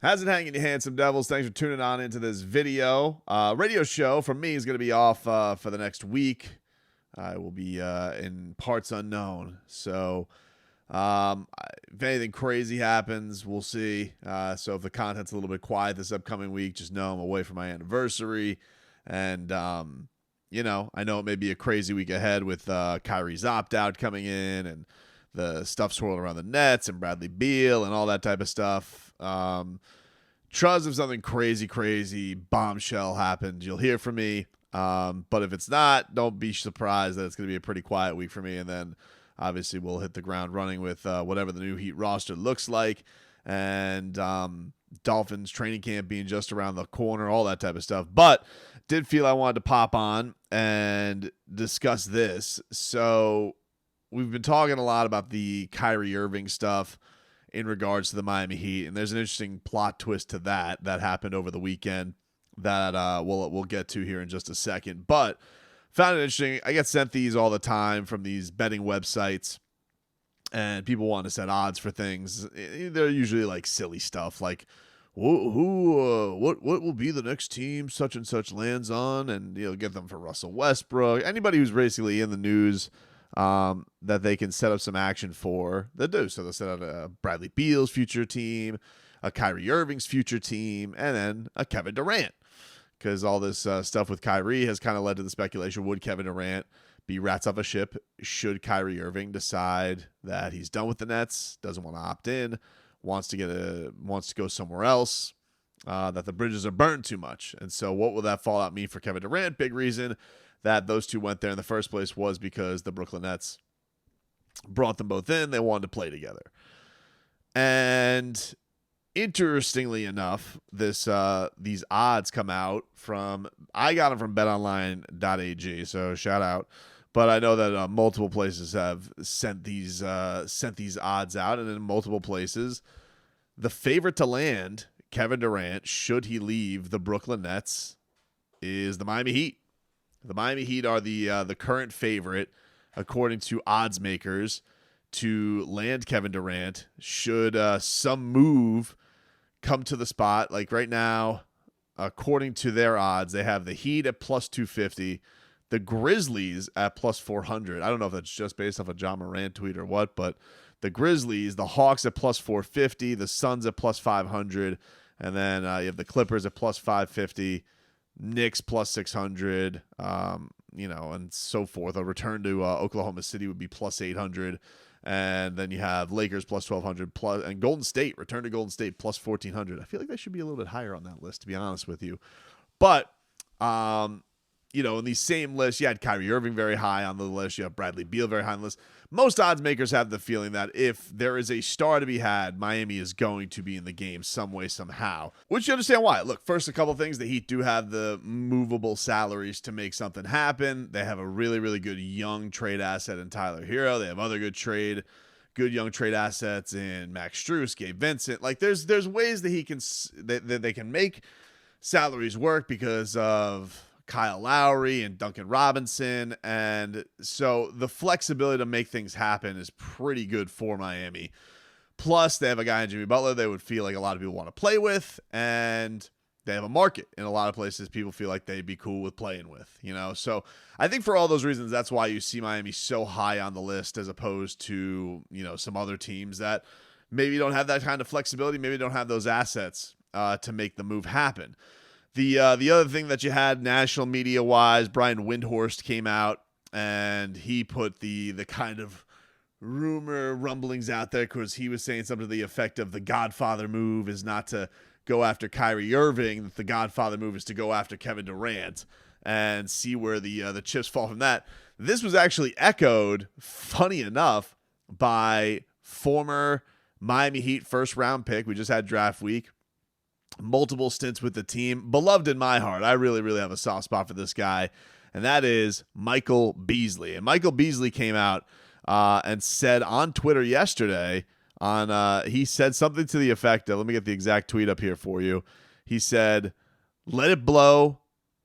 How's it hanging, you handsome devils? Thanks for tuning on into this video. Radio show from me is going to be off for the next week. I will be in parts unknown. So if anything crazy happens, we'll see. So if the content's a little bit quiet this upcoming week, just know I'm away for my anniversary. And, I know it may be a crazy week ahead with Kyrie's opt-out coming in and the stuff swirling around the Nets and Bradley Beal and all that type of stuff. Trust if something crazy bombshell happens, you'll hear from me. But if it's not, don't be surprised that it's going to be a pretty quiet week for me. And then obviously we'll hit the ground running with whatever the new Heat roster looks like. And Dolphins training camp being just around the corner, all that type of stuff. But did feel I wanted to pop on and discuss this. So we've been talking a lot about the Kyrie Irving stuff in regards to the Miami Heat, and there's an interesting plot twist to that happened over the weekend that we'll get to here in just a second. But found it interesting. I get sent these all the time from these betting websites, and people want to set odds for things. They're usually like silly stuff, like what will be the next team such and such lands on, and get them for Russell Westbrook. Anybody who's basically in the news that they can set up some action for, they do. So they'll set out a Bradley Beal's future team, a Kyrie Irving's future team, and then a Kevin Durant. Because all this stuff with Kyrie has kind of led to the speculation, would Kevin Durant be rats off a ship should Kyrie Irving decide that he's done with the Nets, doesn't want to opt in, wants to go somewhere else, that the bridges are burned too much. And so what will that fallout mean for Kevin Durant? Big reason that those two went there in the first place was because the Brooklyn Nets brought them both in. They wanted to play together. And interestingly enough, these odds come out from, I got them from betonline.ag, so shout out. But I know that multiple places have sent these odds out, and in multiple places, the favorite to land Kevin Durant, should he leave the Brooklyn Nets, is the Miami Heat. The Miami Heat are the current favorite, according to odds makers, to land Kevin Durant should some move come to the spot. Like right now, according to their odds, they have the Heat at plus 250, the Grizzlies at plus 400. I don't know if that's just based off a John Morant tweet or what, but the Grizzlies, the Hawks at plus 450, the Suns at plus 500, and then you have the Clippers at plus 550. Knicks plus 600, and so forth. A return to Oklahoma City would be plus 800. And then you have Lakers plus 1,200 plus, and Golden State, return to Golden State plus 1,400. I feel like they should be a little bit higher on that list, to be honest with you. But, in these same lists, you had Kyrie Irving very high on the list. You have Bradley Beal very high on the list. Most odds makers have the feeling that if there is a star to be had, Miami is going to be in the game some way, somehow. Which you understand why. Look, first, a couple things. The Heat do have the movable salaries to make something happen. They have a really, really good young trade asset in Tyler Hero. They have other good young trade assets in Max Strus, Gabe Vincent. Like there's ways that they can make salaries work because of Kyle Lowry and Duncan Robinson. And so the flexibility to make things happen is pretty good for Miami. Plus, they have a guy in Jimmy Butler they would feel like a lot of people want to play with, and they have a market in a lot of places people feel like they'd be cool with playing with, So I think for all those reasons, that's why you see Miami so high on the list as opposed to, some other teams that maybe don't have that kind of flexibility, maybe don't have those assets to make the move happen. The other thing that you had national media wise, Brian Windhorst came out and he put the kind of rumblings out there because he was saying something to the effect of the Godfather move is not to go after Kyrie Irving, that the Godfather move is to go after Kevin Durant and see where the chips fall from that. This was actually echoed, funny enough, by former Miami Heat first round pick. We just had draft week. Multiple stints with the team. Beloved in my heart. I really, really have a soft spot for this guy. And that is Michael Beasley. And Michael Beasley came out and said on Twitter yesterday, he said something to the effect of, let me get the exact tweet up here for you. He said, "Let it blow.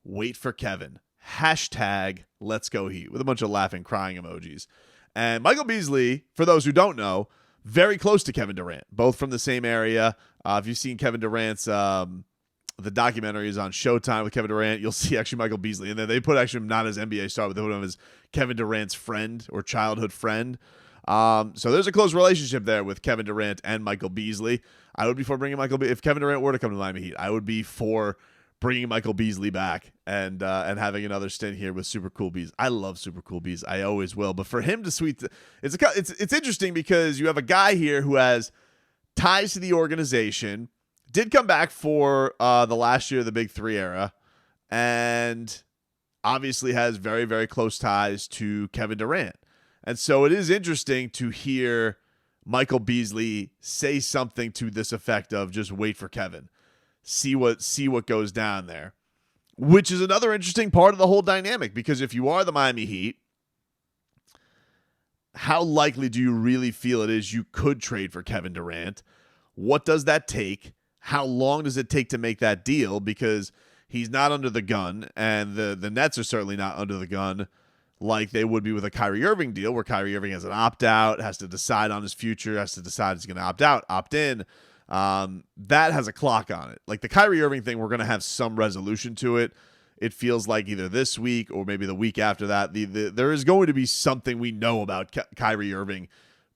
Wait for Kevin. Hashtag let's go Heat," with a bunch of laughing, crying emojis. And Michael Beasley, for those who don't know, very close to Kevin Durant, both from the same area. If you've seen Kevin Durant's the documentary is on Showtime with Kevin Durant, you'll see actually Michael Beasley. And then they put actually him not as NBA star, but they put him as Kevin Durant's friend or childhood friend. So there's a close relationship there with Kevin Durant and Michael Beasley. I would be for bringing if Kevin Durant were to come to Miami Heat, I would be for bringing Michael Beasley back and having another stint here with Super Cool Bees. I love Super Cool Bees. I always will. But for him to it's interesting because you have a guy here who has ties to the organization, did come back for the last year of the Big Three era, and obviously has very, very close ties to Kevin Durant. And so it is interesting to hear Michael Beasley say something to this effect of just wait for Kevin. See what goes down there, which is another interesting part of the whole dynamic, because if you are the Miami Heat, how likely do you really feel it is you could trade for Kevin Durant? What does that take? How long does it take to make that deal? Because he's not under the gun, and the Nets are certainly not under the gun like they would be with a Kyrie Irving deal, where Kyrie Irving has an opt-out, has to decide on his future, has to decide if he's going to opt out, opt in. That has a clock on it. Like the Kyrie Irving thing, we're going to have some resolution to it. It feels like either this week or maybe the week after that. There is going to be something we know about Kyrie Irving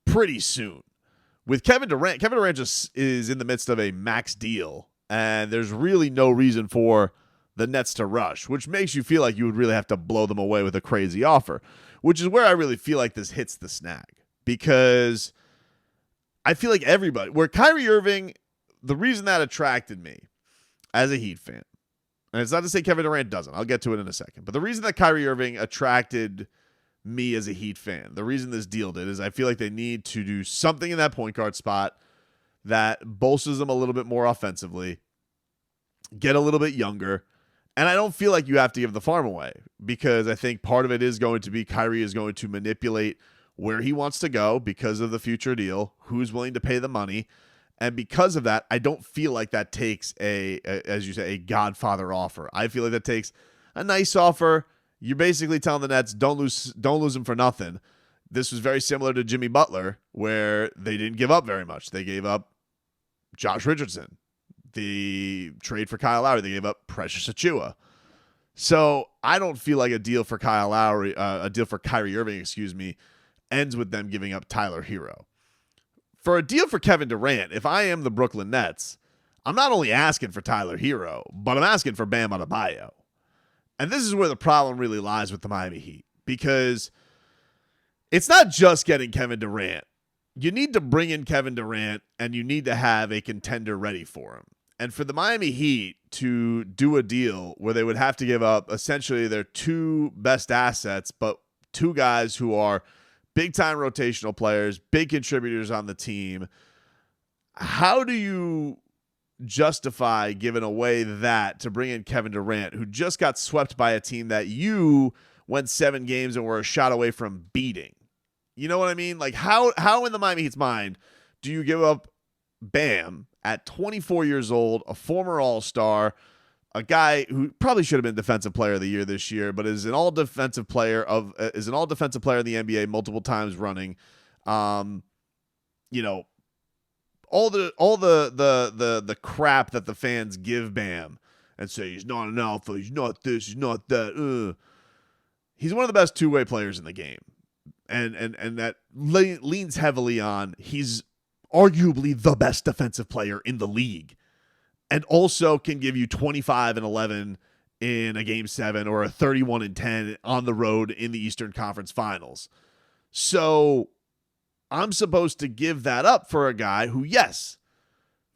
pretty soon. With Kevin Durant just is in the midst of a max deal, and there's really no reason for the Nets to rush, which makes you feel like you would really have to blow them away with a crazy offer, which is where I really feel like this hits the snag, because I feel like where Kyrie Irving, the reason that attracted me as a Heat fan, and it's not to say Kevin Durant doesn't, I'll get to it in a second, but the reason that Kyrie Irving attracted me as a Heat fan, the reason this deal did, is I feel like they need to do something in that point guard spot that bolsters them a little bit more offensively, get a little bit younger. And I don't feel like you have to give the farm away, because I think part of it is going to be Kyrie is going to manipulate where he wants to go because of the future deal, who's willing to pay the money. And because of that, I don't feel like that takes as you say, a Godfather offer. I feel like that takes a nice offer. You're basically telling the Nets, don't lose him for nothing. This was very similar to Jimmy Butler, where they didn't give up very much. They gave up Josh Richardson. The trade for Kyle Lowry, they gave up Precious Achiuwa. So I don't feel like a deal for Kyrie Irving, ends with them giving up Tyler Hero. For a deal for Kevin Durant, if I am the Brooklyn Nets, I'm not only asking for Tyler Hero, but I'm asking for Bam Adebayo. And this is where the problem really lies with the Miami Heat, because it's not just getting Kevin Durant. You need to bring in Kevin Durant, and you need to have a contender ready for him. And for the Miami Heat to do a deal where they would have to give up essentially their two best assets, but two guys who are big-time rotational players, big contributors on the team, how do you justify giving away that to bring in Kevin Durant, who just got swept by a team that you went 7 games and were a shot away from beating? You know what I mean? Like, how in the Miami Heat's mind do you give up Bam at 24 years old, a former All-Star, a guy who probably should have been Defensive Player of the Year this year, but is an all-defensive player in the NBA multiple times running? You know, all the crap that the fans give Bam and say he's not an alpha, he's not this, he's not that. He's one of the best two-way players in the game. And that leans heavily on he's arguably the best defensive player in the league, and also can give you 25 and 11 in a game 7 or a 31 and 10 on the road in the Eastern Conference Finals. So I'm supposed to give that up for a guy who, yes,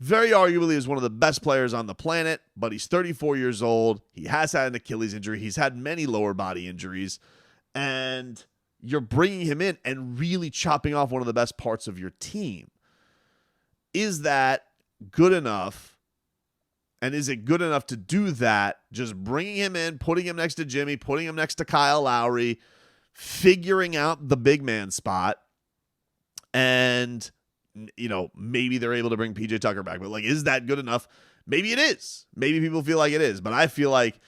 very arguably is one of the best players on the planet, but he's 34 years old. He has had an Achilles injury. He's had many lower body injuries, and you're bringing him in and really chopping off one of the best parts of your team. Is that good enough? And is it good enough to do that? Just bringing him in, putting him next to Jimmy, putting him next to Kyle Lowry, figuring out the big man spot, and, you know, maybe they're able to bring PJ Tucker back. But, like, is that good enough? Maybe it is. Maybe people feel like it is. But I feel like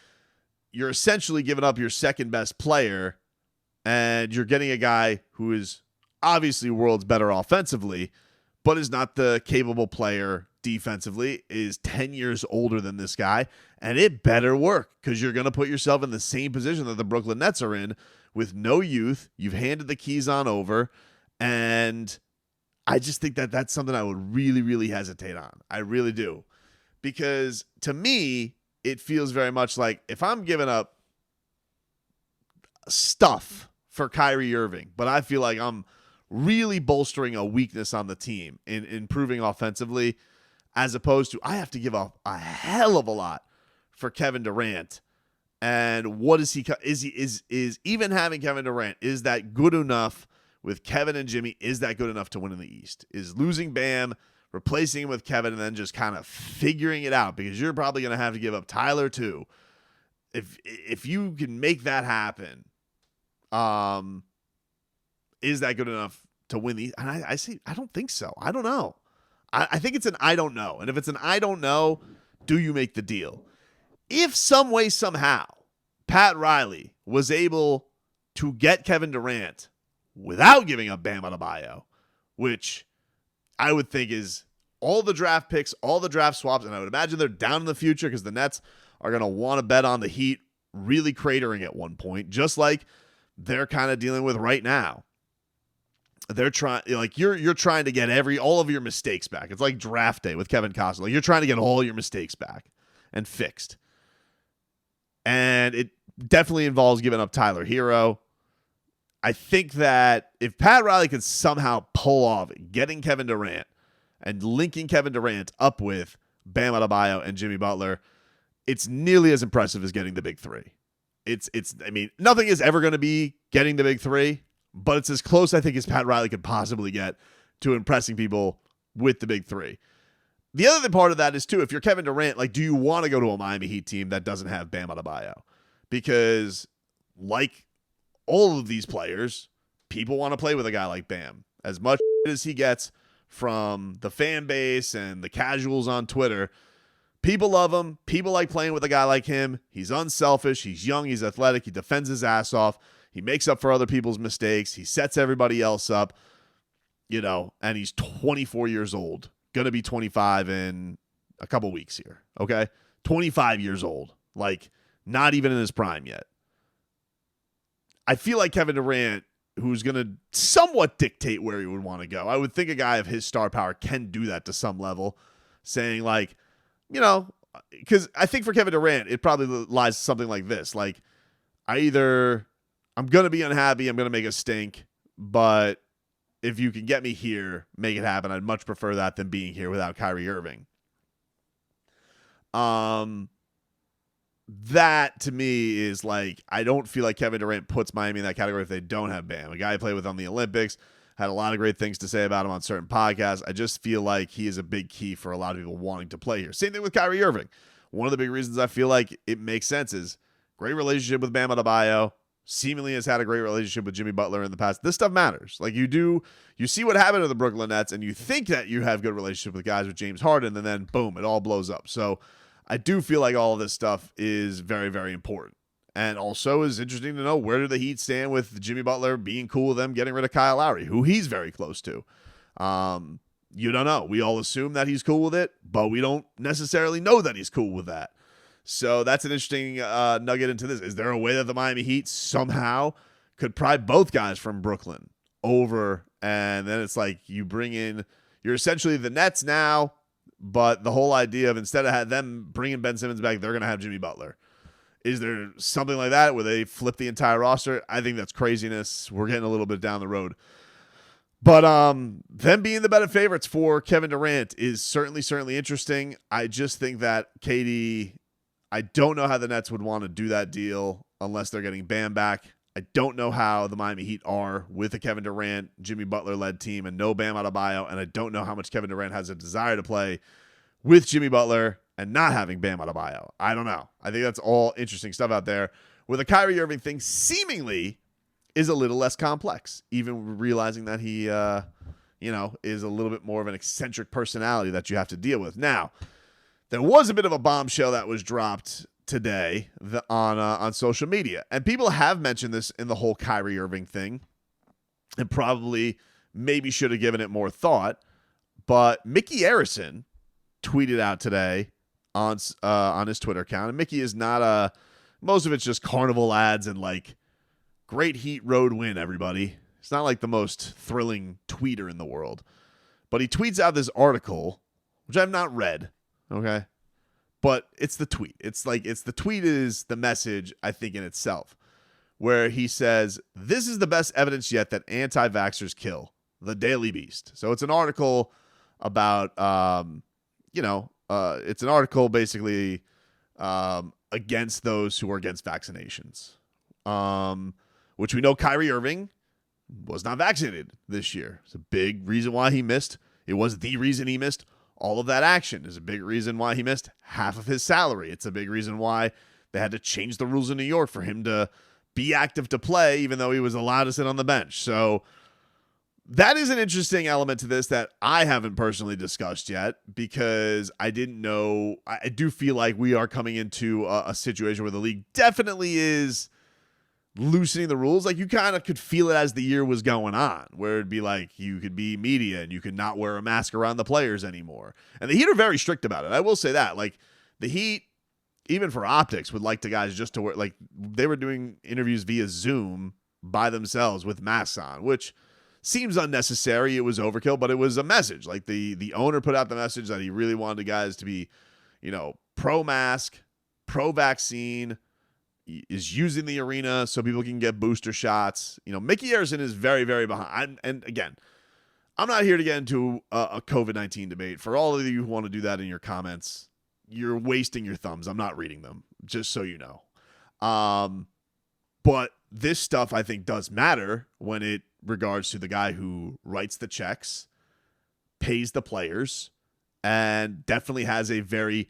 you're essentially giving up your second best player, and you're getting a guy who is obviously worlds better offensively, but is not the capable player defensively, is 10 years older than this guy, and it better work because you're going to put yourself in the same position that the Brooklyn Nets are in with no youth. You've handed the keys on over, and I just think that that's something I would really, really hesitate on. I really do. Because to me, it feels very much like if I'm giving up stuff for Kyrie Irving, but I feel like I'm really bolstering a weakness on the team in improving offensively, as opposed to I have to give up a hell of a lot for Kevin Durant. And what is he? Is even having Kevin Durant, is that good enough with Kevin and Jimmy? Is that good enough to win in the East? Is losing Bam, replacing him with Kevin, and then just kind of figuring it out, because you're probably going to have to give up Tyler too. If you can make that happen, is that good enough to win the? And I say I don't think so. I don't know. I think it's an I don't know. And if it's an I don't know, do you make the deal? If some way, somehow, Pat Riley was able to get Kevin Durant without giving up Bam Adebayo, which I would think is all the draft picks, all the draft swaps, and I would imagine they're down in the future because the Nets are going to want to bet on the Heat really cratering at one point, just like they're kind of dealing with right now. They're trying, like you're trying to get all of your mistakes back. It's like draft day with Kevin Costner. Like you're trying to get all your mistakes back and fixed. And it definitely involves giving up Tyler Hero. I think that if Pat Riley can somehow pull off getting Kevin Durant and linking Kevin Durant up with Bam Adebayo and Jimmy Butler, it's nearly as impressive as getting the big three. I mean, nothing is ever going to be getting the big three, but it's as close, I think, as Pat Riley could possibly get to impressing people with the big three. The other part of that is, too, if you're Kevin Durant, like, do you want to go to a Miami Heat team that doesn't have Bam Adebayo? Because, like all of these players, people want to play with a guy like Bam. As much as he gets from the fan base and the casuals on Twitter, people love him. People like playing with a guy like him. He's unselfish. He's young. He's athletic. He defends his ass off. He makes up for other people's mistakes. He sets everybody else up, and he's 24 years old. Going to be 25 in a couple weeks here, okay? 25 years old. Like, not even in his prime yet. I feel like Kevin Durant, who's going to somewhat dictate where he would want to go. I would think a guy of his star power can do that to some level, saying like, because I think for Kevin Durant, it probably lies something like this. Like, I'm going to be unhappy. I'm going to make a stink, but if you can get me here, make it happen. I'd much prefer that than being here without Kyrie Irving. That to me is like, I don't feel like Kevin Durant puts Miami in that category if they don't have Bam. A guy I played with on the Olympics, had a lot of great things to say about him on certain podcasts. I just feel like he is a big key for a lot of people wanting to play here. Same thing with Kyrie Irving. One of the big reasons I feel like it makes sense is great relationship with Bam Adebayo. Seemingly has had a great relationship with Jimmy Butler in the past. This stuff matters. Like you see what happened to the Brooklyn Nets, and you think that you have good relationship with guys with James Harden, and then boom, it all blows up. So I do feel like all of this stuff is very, very important. And also is interesting to know, where do the Heat stand with Jimmy Butler being cool with them getting rid of Kyle Lowry, who he's very close to. You don't know. We all assume that he's cool with it, but we don't necessarily know that he's cool with that. So that's an interesting nugget into this. Is there a way that the Miami Heat somehow could pry both guys from Brooklyn over, and then it's like you're essentially the Nets now, but the whole idea of instead of them bringing Ben Simmons back, they're going to have Jimmy Butler. Is there something like that where they flip the entire roster? I think that's craziness. We're getting a little bit down the road. But them being the better favorites for Kevin Durant is certainly interesting. I just think that KD, I don't know how the Nets would want to do that deal unless they're getting Bam back. I don't know how the Miami Heat are with a Kevin Durant, Jimmy Butler-led team and no Bam Adebayo, and I don't know how much Kevin Durant has a desire to play with Jimmy Butler and not having Bam Adebayo. I don't know. I think that's all interesting stuff out there. Where the Kyrie Irving thing seemingly is a little less complex, even realizing that he, is a little bit more of an eccentric personality that you have to deal with. Now, there was a bit of a bombshell that was dropped today on social media, and people have mentioned this in the whole Kyrie Irving thing, and probably maybe should have given it more thought. But Mickey Arison tweeted out today on his Twitter account, and Mickey is not most of it's just carnival ads and like great Heat road win, everybody. It's not like the most thrilling tweeter in the world. But he tweets out this article, which I've not read, okay? But it's the tweet. It's the tweet is the message, I think, in itself, where he says, "This is the best evidence yet that anti-vaxxers kill. The Daily Beast." So it's an article about, it's an article basically against those who are against vaccinations, which we know Kyrie Irving was not vaccinated this year. It's a big reason why he missed. It was the reason he missed all of that action. It's a big reason why he missed half of his salary. It's a big reason why they had to change the rules in New York for him to be active to play, even though he was allowed to sit on the bench. So that is an interesting element to this that I haven't personally discussed yet, because I didn't know. I do feel like we are coming into a situation where the league definitely is loosening the rules. Like, you kind of could feel it as the year was going on, where it'd be like you could be media and you could not wear a mask around the players anymore. And the Heat are very strict about it. I will say that. Like, the Heat, even for optics, would like the guys just to wear, like, they were doing interviews via Zoom by themselves with masks on, which seems unnecessary. It was overkill, but it was a message. Like, the owner put out the message that he really wanted the guys to be, pro-mask, pro-vaccine, is using the arena so people can get booster shots. Mickey Arison is very, very behind. And again, I'm not here to get into a COVID-19 debate. For all of you who want to do that in your comments, you're wasting your thumbs. I'm not reading them, just so you know. But this stuff, I think, does matter when it regards to the guy who writes the checks, pays the players, and definitely has a very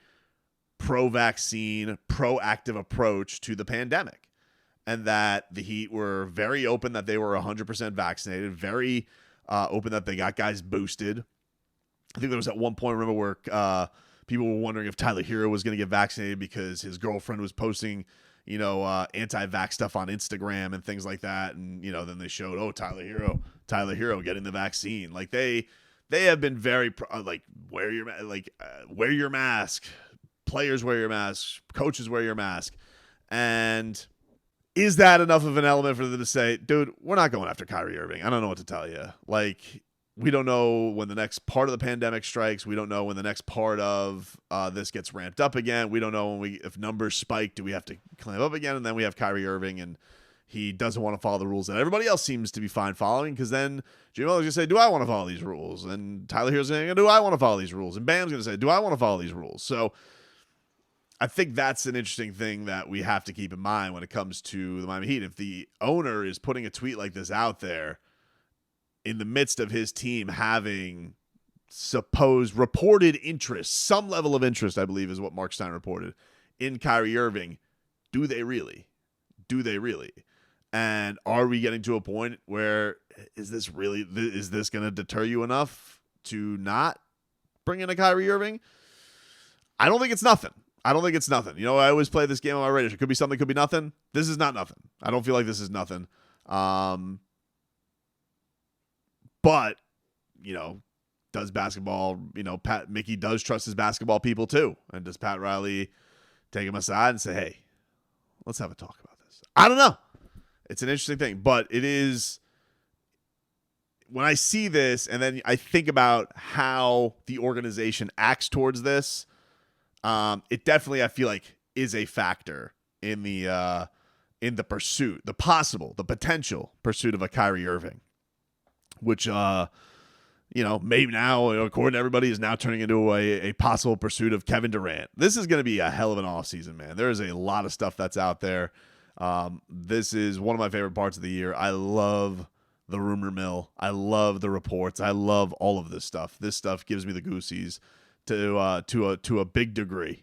pro-vaccine, proactive approach to the pandemic. And that the Heat were very open that they were 100% vaccinated, very open that they got guys boosted. I think there was at one point, remember, where people were wondering if Tyler Hero was going to get vaccinated because his girlfriend was posting, anti-vax stuff on Instagram and things like that. And, then they showed, Tyler Hero getting the vaccine. Like, they have been very, wear your mask. Players wear your mask, coaches wear your mask. And is that enough of an element for them to say, dude, we're not going after Kyrie Irving? I don't know what to tell you. Like, we don't know when the next part of the pandemic strikes. We don't know when the next part of this gets ramped up again. We don't know if numbers spike, do we have to clamp up again? And then we have Kyrie Irving, and he doesn't want to follow the rules that everybody else seems to be fine following, because then Jimmy Butler's going to say, do I want to follow these rules? And Tyler Hero's going to go, do I want to follow these rules? And Bam's going to say, do I want to follow these rules? So I think that's an interesting thing that we have to keep in mind when it comes to the Miami Heat. If the owner is putting a tweet like this out there in the midst of his team having supposed reported interest, some level of interest, I believe is what Mark Stein reported, in Kyrie Irving, do they really? Do they really? And are we getting to a point where is this going to deter you enough to not bring in a Kyrie Irving? I don't think it's nothing. I I always play this game on my radio. It could be something, could be nothing. This is not nothing. I don't feel like this is nothing. But, does basketball, Mickey does trust his basketball people too. And does Pat Riley take him aside and say, hey, let's have a talk about this? I don't know. It's an interesting thing, but it is, when I see this and then I think about how the organization acts towards this, it definitely, I feel like, is a factor in the pursuit, the potential pursuit of a Kyrie Irving, which, maybe now, according to everybody, is now turning into a possible pursuit of Kevin Durant. This is going to be a hell of an offseason, man. There is a lot of stuff that's out there. This is one of my favorite parts of the year. I love the rumor mill. I love the reports. I love all of this stuff. This stuff gives me the goosies to a big degree.